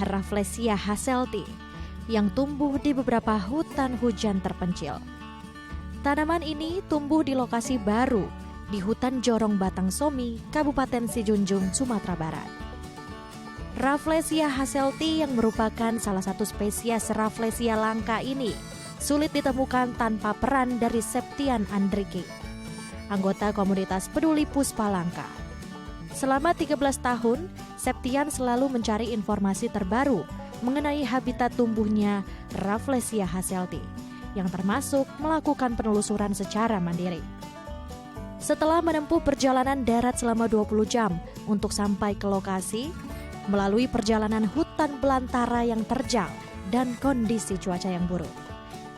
Rafflesia hasselti yang tumbuh di beberapa hutan hujan terpencil. Tanaman ini tumbuh di lokasi baru di hutan Jorong Batang Somi, Kabupaten Sijunjung, Sumatera Barat. Rafflesia hasselti yang merupakan salah satu spesies Rafflesia langka ini sulit ditemukan tanpa peran dari Septian Andriki, anggota komunitas peduli Puspa Langka. Selama 13 tahun, Septian selalu mencari informasi terbaru mengenai habitat tumbuhnya Rafflesia hasselti, yang termasuk melakukan penelusuran secara mandiri. Setelah menempuh perjalanan darat selama 20 jam untuk sampai ke lokasi, melalui perjalanan hutan belantara yang terjal dan kondisi cuaca yang buruk,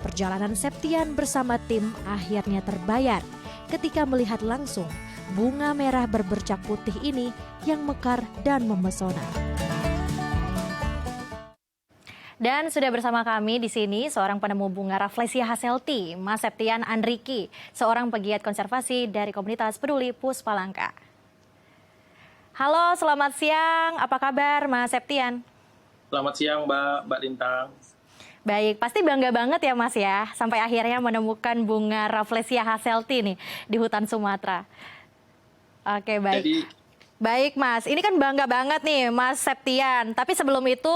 perjalanan Septian bersama tim akhirnya terbayar ketika melihat langsung bunga merah berbercak putih ini yang mekar dan memesona. Dan sudah bersama kami di sini seorang penemu bunga Rafflesia hasselti, Mas Septian Andriki, seorang pegiat konservasi dari komunitas peduli Puspa Langka. Halo, selamat siang. Apa kabar, Mas Septian? Selamat siang, Mbak Lintang. Baik, pasti bangga banget ya, Mas ya, sampai akhirnya menemukan bunga Rafflesia hasselti nih di hutan Sumatera. Oke, baik. Baik, Mas. Ini kan bangga banget nih, Mas Septian. Tapi sebelum itu,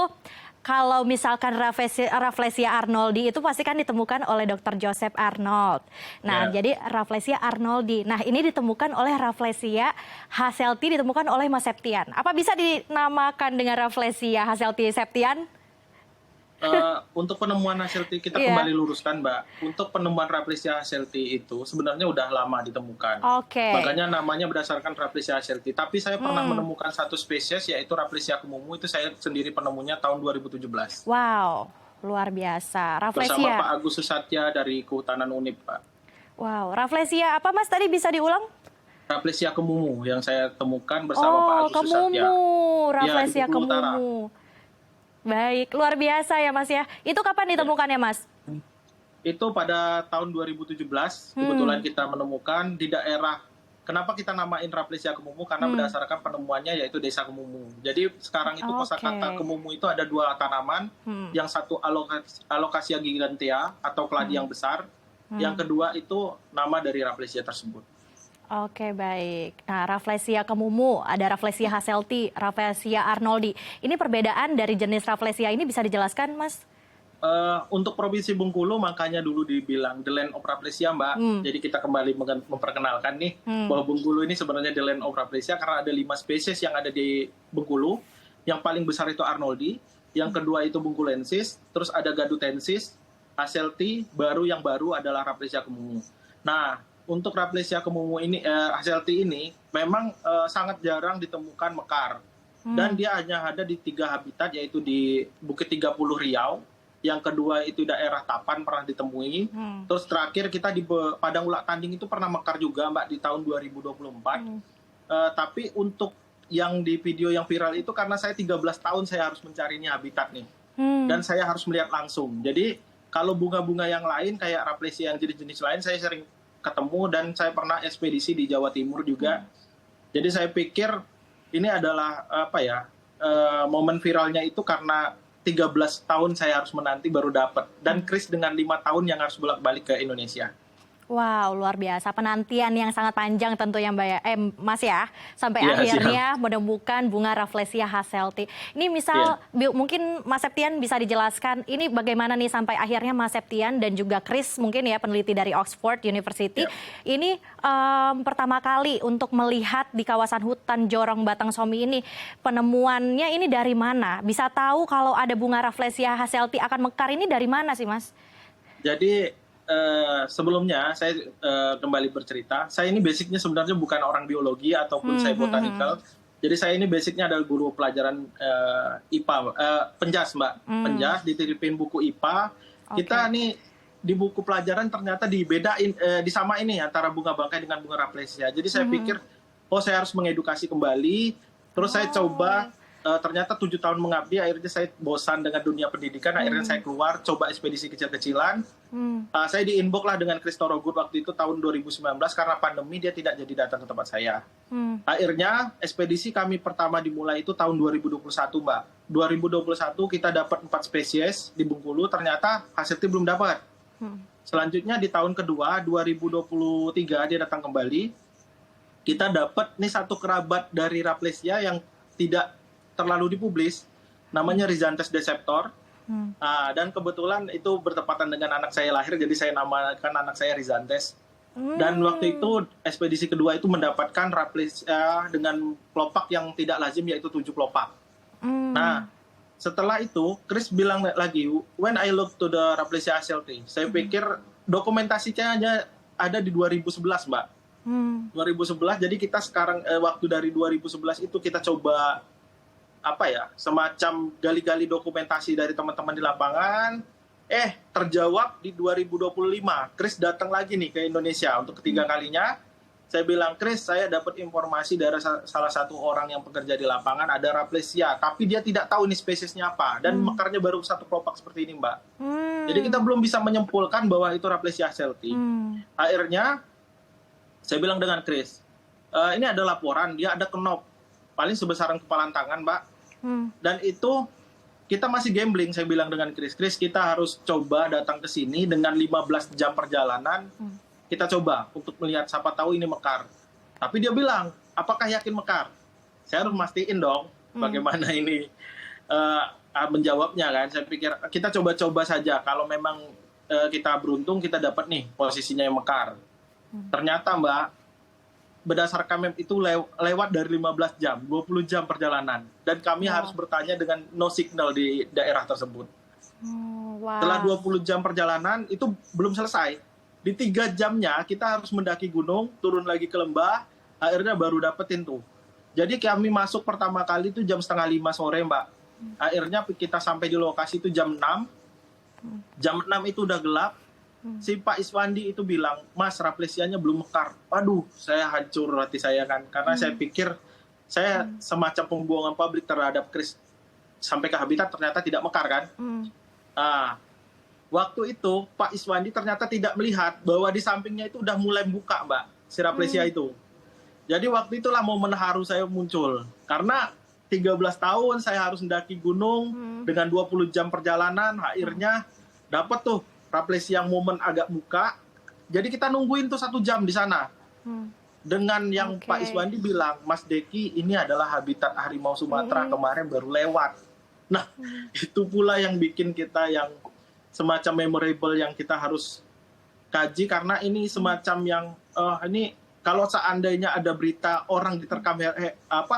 kalau misalkan Rafflesia arnoldi itu pasti kan ditemukan oleh Dr. Joseph Arnold. Nah, jadi Rafflesia arnoldi. Nah, ini ditemukan oleh Rafflesia hasselti, ditemukan oleh Mas Septian. Apa bisa dinamakan dengan Rafflesia hasselti Septian? Untuk penemuan hasselti kita kembali luruskan, Mbak. Untuk penemuan Rafflesia hasselti itu sebenarnya udah lama ditemukan. Makanya namanya berdasarkan Rafflesia hasselti. Tapi saya pernah menemukan satu spesies yaitu Rafflesia kemumu, itu saya sendiri penemunya tahun 2017. Wow, luar biasa. Rafflesia. Bersama Pak Agus Susatya dari Kehutanan Unip, Pak. Wow, Rafflesia apa, Mas? Tadi bisa diulang? Rafflesia kemumu yang saya temukan bersama Pak Agus Susatya. Rafflesia kemumu. Baik, luar biasa ya, Mas ya. Itu kapan ditemukannya, Mas? Itu pada tahun 2017, kebetulan kita menemukan di daerah. Kenapa kita namain Rafflesia kemumu? Karena berdasarkan penemuannya yaitu Desa Kemumu. Jadi sekarang itu kosakata kemumu itu ada dua tanaman. Yang satu Alocasia gigantea atau keladi yang besar. Yang kedua itu nama dari Rafflesia tersebut. Oke, baik. Nah, Rafflesia kemumu, ada Rafflesia hasselti, Rafflesia arnoldi. Ini perbedaan dari jenis Rafflesia ini bisa dijelaskan, Mas? Untuk Provinsi Bengkulu makanya dulu dibilang The Land of Rafflesia, Mbak. Jadi kita kembali memperkenalkan nih bahwa Bengkulu ini sebenarnya The Land of Rafflesia karena ada 5 spesies yang ada di Bengkulu. Yang paling besar itu arnoldi, yang kedua itu bengkulensis, terus ada gadutensis, hasselti, yang baru adalah Rafflesia kemumu. Nah, untuk Rafflesia kemumu ini, hasselti ini memang sangat jarang ditemukan mekar. Dan dia hanya ada di 3 habitat, yaitu di Bukit 30 Riau. Yang kedua itu daerah Tapan pernah ditemui. Terus terakhir kita di Padang Ulak Tanding itu pernah mekar juga, Mbak, di tahun 2024. Tapi untuk yang di video yang viral itu karena saya 13 tahun saya harus mencari ini habitat nih. Dan saya harus melihat langsung. Jadi kalau bunga-bunga yang lain kayak Rafflesia yang jenis-jenis lain saya sering ketemu dan saya pernah ekspedisi di Jawa Timur juga. Jadi saya pikir ini adalah momen viralnya itu karena 13 tahun saya harus menanti baru dapat, dan Chris dengan 5 tahun yang harus bolak-balik ke Indonesia. Wow, luar biasa. Penantian yang sangat panjang tentunya, Mas ya. Sampai akhirnya menemukan bunga Rafflesia hasselti. Ini misal, mungkin Mas Septian bisa dijelaskan, ini bagaimana nih sampai akhirnya Mas Septian dan juga Chris, mungkin ya peneliti dari Oxford University, ini pertama kali untuk melihat di kawasan hutan Jorong Batang Somi ini, penemuannya ini dari mana? Bisa tahu kalau ada bunga Rafflesia hasselti akan mekar ini dari mana sih, Mas? Jadi sebelumnya saya kembali bercerita, saya ini basicnya sebenarnya bukan orang biologi ataupun saya botanikal. Jadi saya ini basicnya adalah guru pelajaran IPA, penjas, Mbak. Penjas, dititipin buku IPA. Kita nih di buku pelajaran ternyata dibedain, disamain nih antara bunga bangkai dengan bunga Rafflesia. Jadi saya pikir, saya harus mengedukasi kembali. Terus saya coba ternyata 7 tahun mengabdi, akhirnya saya bosan dengan dunia pendidikan, akhirnya saya keluar, coba ekspedisi kecil-kecilan. Saya di-inbox lah dengan Chris Thorogood waktu itu tahun 2019, karena pandemi dia tidak jadi datang ke tempat saya. Akhirnya ekspedisi kami pertama dimulai itu tahun 2021, Mbak. 2021 kita dapat 4 spesies di Bengkulu, ternyata hasilnya belum dapat. Selanjutnya di tahun kedua, 2023 dia datang kembali. Kita dapat nih satu kerabat dari Raplesia yang tidak terlalu dipublis, namanya Rhizantes deceptor. Dan kebetulan itu bertepatan dengan anak saya lahir, jadi saya namakan anak saya Rhizantes. Dan waktu itu ekspedisi kedua itu mendapatkan Raplesia dengan kelopak yang tidak lazim, yaitu 7 kelopak. Nah, setelah itu Chris bilang lagi, when I look to the Raplesia HLT, saya pikir dokumentasinya hanya ada di 2011, Mbak. 2011, jadi kita sekarang waktu dari 2011 itu kita coba semacam gali-gali dokumentasi dari teman-teman di lapangan. Terjawab di 2025. Chris datang lagi nih ke Indonesia untuk ketiga kalinya. Saya bilang, Chris, saya dapat informasi dari salah satu orang yang bekerja di lapangan, ada Raplesia, tapi dia tidak tahu ini spesiesnya apa, dan mekarnya baru 1 kelopak seperti ini, Mbak. Jadi kita belum bisa menyimpulkan bahwa itu Raplesia HLT. Akhirnya saya bilang dengan Chris, ini ada laporan, dia ada kenop paling sebesaran kepalan tangan, Mbak. Dan itu kita masih gambling, saya bilang dengan Chris, kita harus coba datang ke sini dengan 15 jam perjalanan. Kita coba untuk melihat, siapa tahu ini mekar. Tapi dia bilang, apakah yakin mekar? Saya harus mastiin dong bagaimana ini menjawabnya kan. Saya pikir kita coba-coba saja, kalau memang kita beruntung kita dapat nih posisinya yang mekar. Ternyata, Mbak, berdasarkan map itu lewat dari 15 jam, 20 jam perjalanan. Dan kami harus bertanya dengan no signal di daerah tersebut. Setelah 20 jam perjalanan, itu belum selesai. Di 3 jamnya, kita harus mendaki gunung, turun lagi ke lembah, akhirnya baru dapetin tuh. Jadi kami masuk pertama kali itu jam 4:30 sore, Mbak. Akhirnya kita sampai di lokasi itu jam 6. Jam 6 itu udah gelap. Si Pak Iswandi itu bilang, Mas, Raplesianya belum mekar. Aduh, saya hancur hati saya kan. Karena saya pikir, saya semacam pembuangan publik terhadap Chris sampai ke habitat, ternyata tidak mekar kan. Waktu itu, Pak Iswandi ternyata tidak melihat bahwa di sampingnya itu udah mulai buka, Mbak, si Raplesia itu. Jadi waktu itulah momen haru saya muncul. Karena 13 tahun saya harus mendaki gunung dengan 20 jam perjalanan, akhirnya dapat tuh Raplesia yang momen agak buka. Jadi kita nungguin tuh 1 jam di sana. Dengan yang Pak Iswandi bilang, Mas Deki, ini adalah habitat harimau Sumatera, kemarin baru lewat. Nah, itu pula yang bikin kita yang semacam memorable yang kita harus kaji, karena ini semacam yang ini kalau seandainya ada berita orang diterkam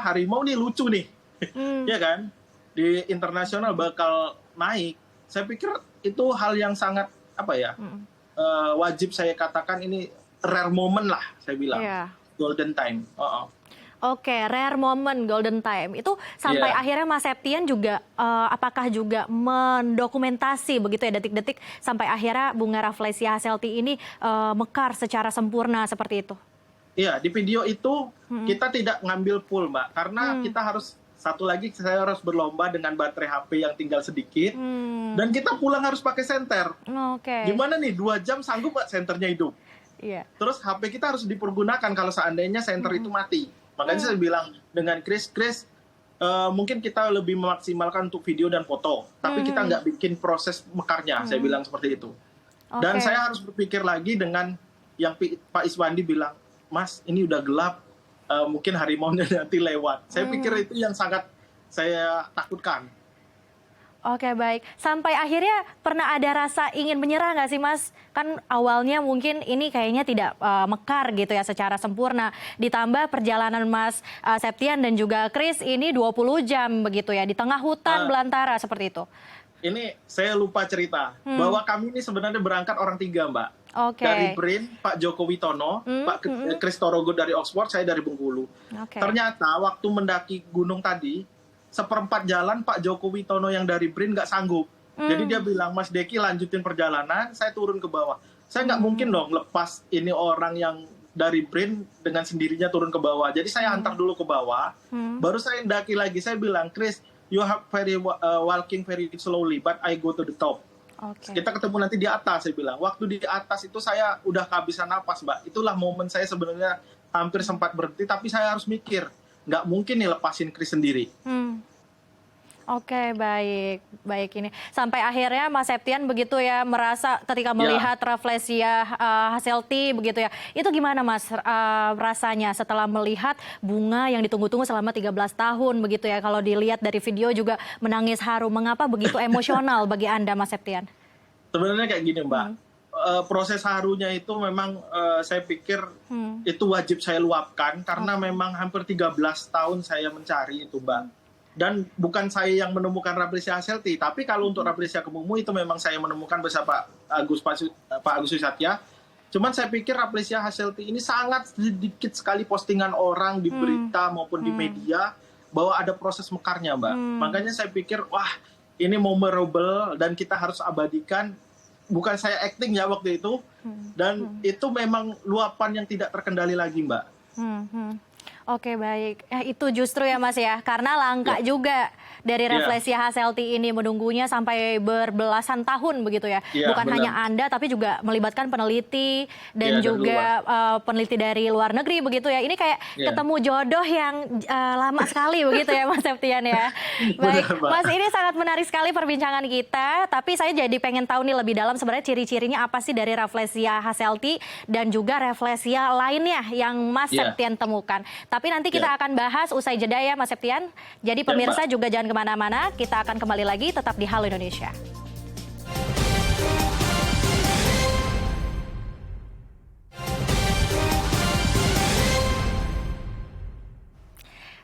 harimau nih lucu nih. Ya kan? Di internasional bakal naik. Saya pikir itu hal yang sangat wajib saya katakan, ini rare moment lah saya bilang. Golden time. Oke, rare moment, golden time. Itu sampai akhirnya Mas Septian juga, apakah juga mendokumentasi begitu ya detik-detik sampai akhirnya bunga Rafflesia HLT ini mekar secara sempurna seperti itu? Iya, di video itu kita tidak ngambil full, Mbak. Karena kita harus, satu lagi saya harus berlomba dengan baterai HP yang tinggal sedikit. Dan kita pulang harus pakai senter. Gimana nih, 2 jam sanggup nggak senternya hidup? Terus HP kita harus dipergunakan kalau seandainya senter itu mati. Makanya saya bilang dengan Chris, mungkin kita lebih memaksimalkan untuk video dan foto, tapi kita nggak bikin proses mekarnya, saya bilang seperti itu. Dan saya harus berpikir lagi dengan yang Pak Iswandi bilang, Mas, ini udah gelap, mungkin harimau nanti lewat. Saya pikir itu yang sangat saya takutkan. Oke, baik. Sampai akhirnya pernah ada rasa ingin menyerah nggak sih, Mas? Kan awalnya mungkin ini kayaknya tidak mekar gitu ya secara sempurna. Ditambah perjalanan Mas Septian dan juga Chris ini 20 jam begitu ya, di tengah hutan belantara seperti itu. Ini saya lupa cerita, bahwa kami ini sebenarnya berangkat orang 3, Mbak. Dari BRIN, Pak Joko Witono, Pak Chris Thorogood dari Oxford, saya dari Bengkulu. Ternyata waktu mendaki gunung tadi, seperempat jalan Pak Joko Witono yang dari BRIN nggak sanggup. Jadi dia bilang, Mas Deki lanjutin perjalanan, saya turun ke bawah. Saya nggak mungkin dong lepas ini orang yang dari brain dengan sendirinya turun ke bawah. Jadi saya antar dulu ke bawah, baru saya daki lagi. Saya bilang, Chris, you have walking very slowly, but I go to the top. Okay. Kita ketemu nanti di atas, saya bilang. Waktu di atas itu saya udah kehabisan napas, Mbak. Itulah momen saya sebenarnya hampir sempat berhenti, tapi saya harus mikir, nggak mungkin nih lepasin Chris sendiri. Oke, baik ini. Sampai akhirnya Mas Septian begitu ya merasa ketika melihat Rafflesia Hasselty begitu ya. Itu gimana Mas rasanya setelah melihat bunga yang ditunggu-tunggu selama 13 tahun begitu ya. Kalau dilihat dari video juga menangis haru. Mengapa begitu emosional bagi Anda Mas Septian? Sebenarnya kayak gini Mbak. Proses harunya itu memang saya pikir itu wajib saya luapkan karena memang hampir 13 tahun saya mencari itu Mbak. Dan bukan saya yang menemukan Rafflesia Hasselty, tapi kalau untuk Rafflesia Kemumu itu memang saya menemukan bersama Pak Agus Wisatya. Cuman saya pikir Rafflesia Hasselty ini sangat sedikit sekali postingan orang di berita maupun di media bahwa ada proses mekarnya Mbak. Makanya saya pikir wah ini memorable dan kita harus abadikan. Bukan saya acting ya waktu itu, dan itu memang luapan yang tidak terkendali lagi Mbak. Oke, baik. Itu justru ya Mas ya, karena langka juga dari Rafflesia Hasselty ini menunggunya sampai berbelasan tahun begitu ya. Bukan benar. hanya Anda tapi juga melibatkan peneliti dan juga peneliti dari luar negeri begitu ya. Ini kayak ketemu jodoh yang lama sekali begitu ya Mas Septian ya. Baik, Mas ini sangat menarik sekali perbincangan kita, tapi saya jadi pengen tahu nih lebih dalam sebenarnya ciri-cirinya apa sih dari Rafflesia Hasselty dan juga Rafflesia lainnya yang Mas Septian temukan. Tapi nanti kita akan bahas usai jeda ya Mas Septian. Jadi pemirsa juga jangan kemana-mana, kita akan kembali lagi tetap di Halo Indonesia.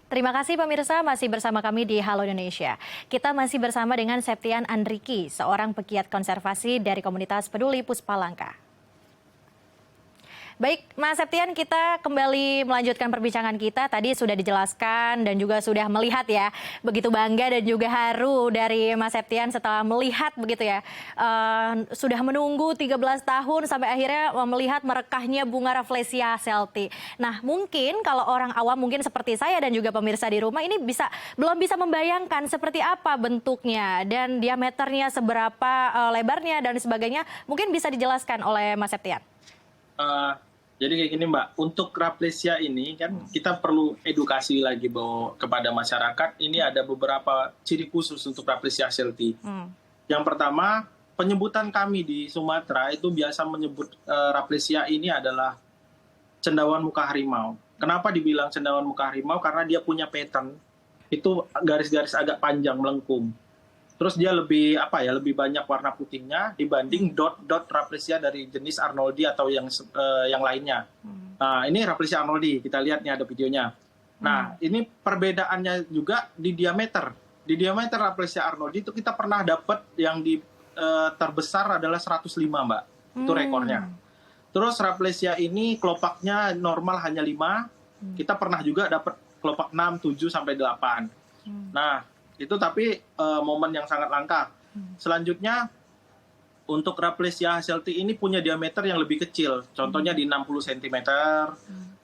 Terima kasih pemirsa masih bersama kami di Halo Indonesia. Kita masih bersama dengan Septian Andriki, seorang pegiat konservasi dari komunitas peduli Puspalangka. Baik, Mas Septian, kita kembali melanjutkan perbincangan kita. Tadi sudah dijelaskan dan juga sudah melihat ya, begitu bangga dan juga haru dari Mas Septian setelah melihat begitu ya. Sudah menunggu 13 tahun sampai akhirnya melihat merekahnya bunga Rafflesia Hasselty. Nah, mungkin kalau orang awam mungkin seperti saya dan juga pemirsa di rumah ini belum bisa membayangkan seperti apa bentuknya dan diameternya seberapa lebarnya dan sebagainya. Mungkin bisa dijelaskan oleh Mas Septian. Jadi kayak gini Mbak, untuk Rafflesia ini kan kita perlu edukasi lagi bahwa kepada masyarakat ini ada beberapa ciri khusus untuk Rafflesia Hasselty. Yang pertama, penyebutan kami di Sumatera itu biasa menyebut Rafflesia ini adalah cendawan muka harimau. Kenapa dibilang cendawan muka harimau? Karena dia punya pattern, itu garis-garis agak panjang melengkung. Terus dia lebih banyak warna putihnya dibanding dot Rafflesia dari jenis Arnoldi atau yang lainnya. Nah, ini Rafflesia Arnoldi, kita lihat nih ada videonya. Nah, ini perbedaannya juga di diameter. Di diameter Rafflesia Arnoldi itu kita pernah dapat yang terbesar adalah 105 Mbak. Itu rekornya. Terus Rafflesia ini kelopaknya normal hanya 5. Kita pernah juga dapat kelopak 6, 7 sampai 8. Nah, itu tapi momen yang sangat langka. Selanjutnya untuk Rafflesia Hasselty ini punya diameter yang lebih kecil, contohnya di 60 cm.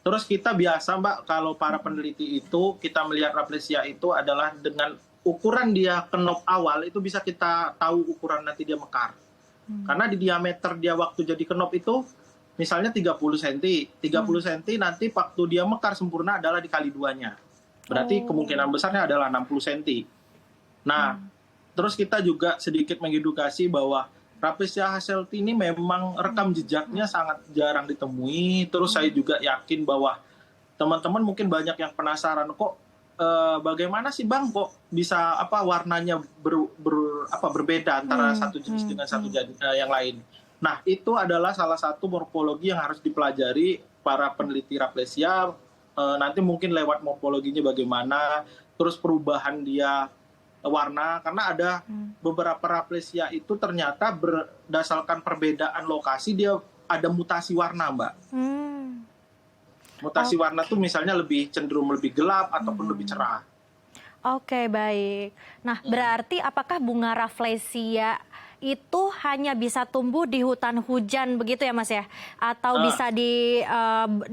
Terus kita biasa Mbak, kalau para peneliti itu kita melihat Rafflesia itu adalah dengan ukuran dia kenop awal itu bisa kita tahu ukuran nanti dia mekar. Karena di diameter dia waktu jadi kenop itu misalnya 30 cm. 30 cm nanti waktu dia mekar sempurna adalah dikali 2-nya. Berarti kemungkinan besarnya adalah 60 cm. Nah, terus kita juga sedikit mengedukasi bahwa Rafflesia Hasselty ini memang rekam jejaknya sangat jarang ditemui. Terus saya juga yakin bahwa teman-teman mungkin banyak yang penasaran kok bagaimana sih Bang kok bisa warnanya berbeda antara satu jenis dengan satu yang lain. Nah, itu adalah salah satu morfologi yang harus dipelajari para peneliti Rafflesia. Nanti mungkin lewat morfologinya bagaimana, terus perubahan dia warna, karena ada beberapa Rafflesia itu ternyata berdasarkan perbedaan lokasi dia ada mutasi warna Mbak. Mutasi warna tuh misalnya lebih cenderung lebih gelap ataupun lebih cerah. Oke, baik. Nah, berarti apakah bunga Rafflesia itu hanya bisa tumbuh di hutan hujan begitu ya Mas ya? Atau bisa di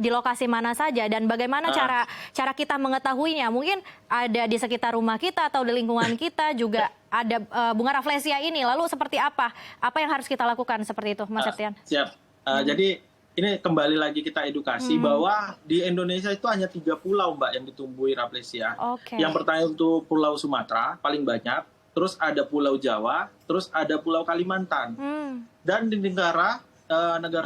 lokasi mana saja, dan bagaimana cara kita mengetahuinya? Mungkin ada di sekitar rumah kita atau di lingkungan kita juga ada bunga rafflesia ini. Lalu seperti apa? Apa yang harus kita lakukan seperti itu, Mas Septian? Siap. Jadi ini kembali lagi kita edukasi bahwa di Indonesia itu hanya 3 pulau Mbak yang ditumbuhi rafflesia. Yang pertama itu Pulau Sumatera paling banyak, terus ada Pulau Jawa, terus ada Pulau Kalimantan. Dan di negara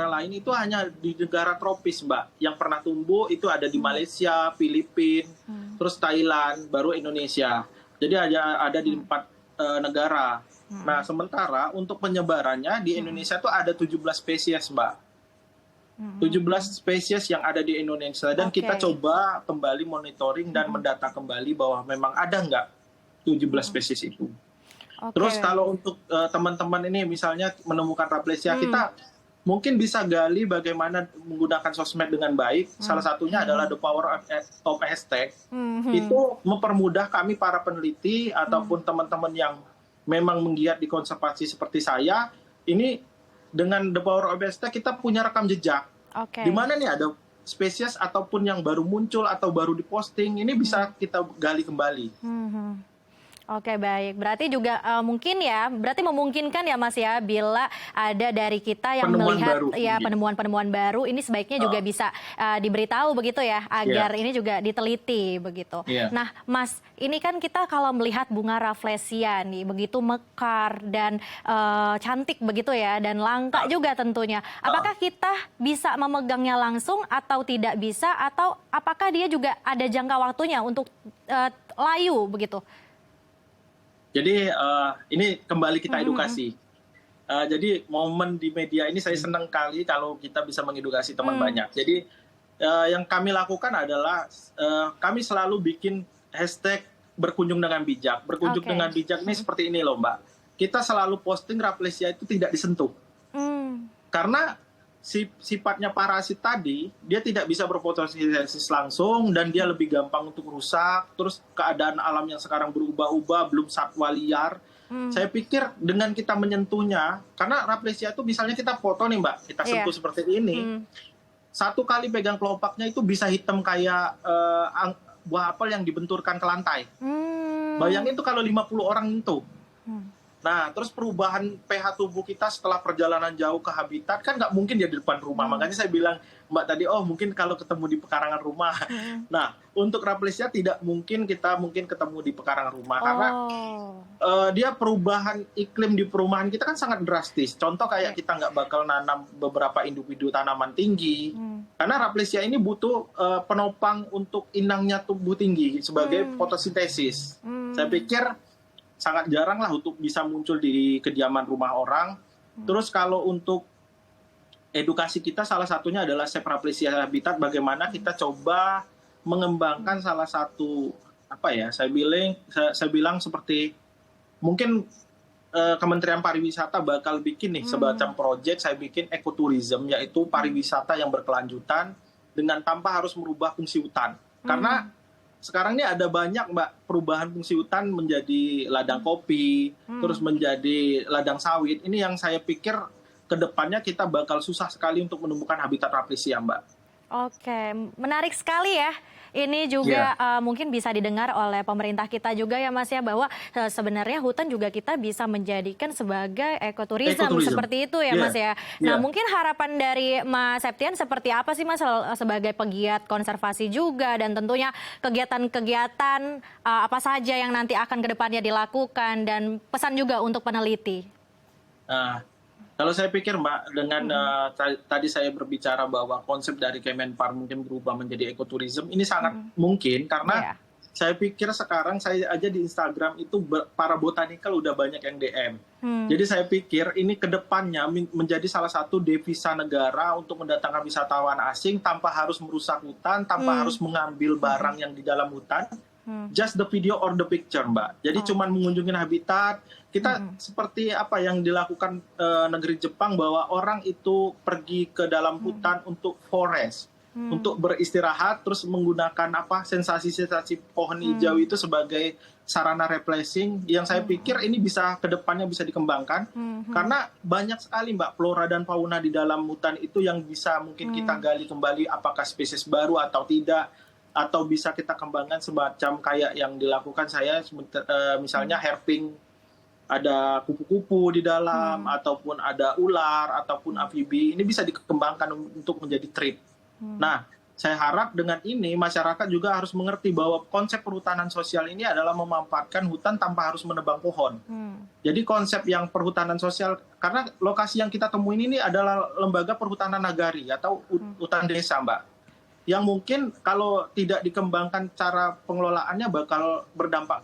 lain itu hanya di negara tropis Mbak. Yang pernah tumbuh itu ada di Malaysia, Filipina, terus Thailand, baru Indonesia. Jadi ada di 4 negara. Nah, sementara untuk penyebarannya di Indonesia itu ada 17 spesies Mbak. 17 spesies yang ada di Indonesia, dan kita coba kembali monitoring dan mendata kembali bahwa memang ada nggak 17 spesies itu. Terus kalau untuk teman-teman ini misalnya menemukan rafflesia, kita mungkin bisa gali bagaimana menggunakan sosmed dengan baik. Salah satunya adalah the power of hashtag. Itu mempermudah kami para peneliti ataupun teman-teman yang memang menggiat di konservasi seperti saya, ini dengan the power of hashtag kita punya rekam jejak. Di mana nih ada spesies ataupun yang baru muncul atau baru diposting, ini bisa kita gali kembali. Oke, baik. Berarti juga mungkin ya, berarti memungkinkan ya Mas ya, bila ada dari kita yang melihat ya penemuan-penemuan baru, ini sebaiknya juga bisa diberitahu begitu ya, agar ini juga diteliti begitu. Nah, Mas, ini kan kita kalau melihat bunga rafflesia nih begitu mekar dan cantik begitu ya, dan langka juga tentunya. Apakah kita bisa memegangnya langsung atau tidak bisa, atau apakah dia juga ada jangka waktunya untuk layu begitu? Jadi ini kembali kita edukasi. Jadi momen di media ini saya senang kali kalau kita bisa mengedukasi teman banyak. Jadi yang kami lakukan adalah kami selalu bikin hashtag berkunjung dengan bijak. Berkunjung dengan bijak ini seperti ini loh Mbak. Kita selalu posting rafflesia itu tidak disentuh. Karena sifatnya parasit tadi, dia tidak bisa berfotosintesis langsung dan dia lebih gampang untuk rusak. Terus keadaan alam yang sekarang berubah-ubah, belum satwa liar. Saya pikir dengan kita menyentuhnya, karena rafflesia itu misalnya kita foto nih Mbak, kita sentuh seperti ini, satu kali pegang kelopaknya itu bisa hitam kayak buah apel yang dibenturkan ke lantai. Bayangin tuh kalau 50 orang itu. Nah, terus perubahan pH tubuh kita setelah perjalanan jauh ke habitat kan nggak mungkin dia di depan rumah. Makanya saya bilang Mbak tadi, mungkin kalau ketemu di pekarangan rumah. Nah, untuk rafflesia tidak mungkin ketemu di pekarangan rumah karena dia perubahan iklim di perumahan kita kan sangat drastis. Contoh kayak kita nggak bakal nanam beberapa individu tanaman tinggi karena rafflesia ini butuh penopang untuk inangnya tubuh tinggi sebagai fotosintesis. Saya pikir sangat jarang lah untuk bisa muncul di kediaman rumah orang. Terus kalau untuk edukasi kita salah satunya adalah Save Rafflesia Habitat, bagaimana kita coba mengembangkan salah satu saya bilang seperti mungkin Kementerian Pariwisata bakal bikin nih semacam proyek, saya bikin ekoturism, yaitu pariwisata yang berkelanjutan dengan tanpa harus merubah fungsi hutan. Karena sekarang ini ada banyak Mbak perubahan fungsi hutan menjadi ladang kopi, terus menjadi ladang sawit. Ini yang saya pikir ke depannya kita bakal susah sekali untuk menemukan habitat rafflesia Mbak. Oke, menarik sekali ya. Ini juga mungkin bisa didengar oleh pemerintah kita juga ya Mas ya, bahwa sebenarnya hutan juga kita bisa menjadikan sebagai ekoturism seperti itu ya Mas ya. Nah mungkin harapan dari Mas Septian seperti apa sih Mas sebagai pegiat konservasi juga, dan tentunya kegiatan-kegiatan apa saja yang nanti akan kedepannya dilakukan, dan pesan juga untuk peneliti? Kalau saya pikir Mbak, dengan tadi saya berbicara bahwa konsep dari Kemenpar mungkin berubah menjadi ekoturism, ini sangat mungkin karena saya pikir sekarang saya aja di Instagram itu para botanikal udah banyak yang DM. Jadi saya pikir ini kedepannya menjadi salah satu devisa negara untuk mendatangkan wisatawan asing tanpa harus merusak hutan, tanpa harus mengambil barang yang di dalam hutan. Just the video or the picture Mbak. Jadi cuman mengunjungi habitat. Kita seperti apa yang dilakukan negeri Jepang, bahwa orang itu pergi ke dalam hutan untuk forest. untuk beristirahat, terus menggunakan sensasi-sensasi pohon hijau itu sebagai sarana refreshing yang saya pikir ini bisa kedepannya bisa dikembangkan karena banyak sekali Mbak flora dan fauna di dalam hutan itu yang bisa mungkin kita gali kembali apakah spesies baru atau tidak, atau bisa kita kembangkan semacam kayak yang dilakukan saya misalnya herping, ada kupu-kupu di dalam ataupun ada ular ataupun amfibi, ini bisa dikembangkan untuk menjadi trip. Nah, saya harap dengan ini masyarakat juga harus mengerti bahwa konsep perhutanan sosial ini adalah memanfaatkan hutan tanpa harus menebang pohon. Jadi konsep yang perhutanan sosial, karena lokasi yang kita temuin ini adalah lembaga perhutanan nagari atau hutan desa, Mbak. Yang mungkin kalau tidak dikembangkan cara pengelolaannya bakal berdampak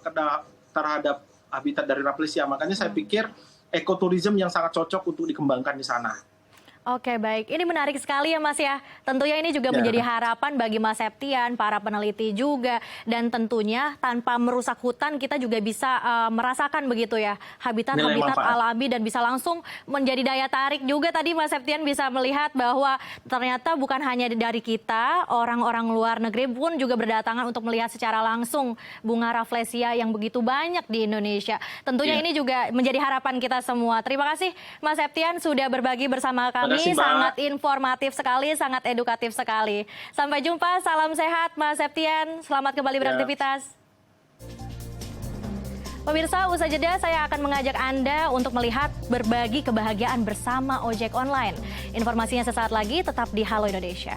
terhadap habitat dari Rafflesia. Makanya saya pikir ekoturism yang sangat cocok untuk dikembangkan di sana. Oke, baik. Ini menarik sekali ya Mas ya. Tentunya ini juga menjadi harapan bagi Mas Septian, para peneliti juga. Dan tentunya tanpa merusak hutan kita juga bisa merasakan begitu ya habitat-habitat alami dan bisa langsung menjadi daya tarik juga. Tadi Mas Septian bisa melihat bahwa ternyata bukan hanya dari kita, orang-orang luar negeri pun juga berdatangan untuk melihat secara langsung bunga Rafflesia yang begitu banyak di Indonesia. Tentunya ini juga menjadi harapan kita semua. Terima kasih Mas Septian sudah berbagi bersama kami. Ini sangat informatif sekali, sangat edukatif sekali. Sampai jumpa, salam sehat Mas Septian. Selamat kembali beraktivitas. Pemirsa, usai jeda saya akan mengajak Anda untuk melihat berbagi kebahagiaan bersama ojek online. Informasinya sesaat lagi, tetap di Halo Indonesia.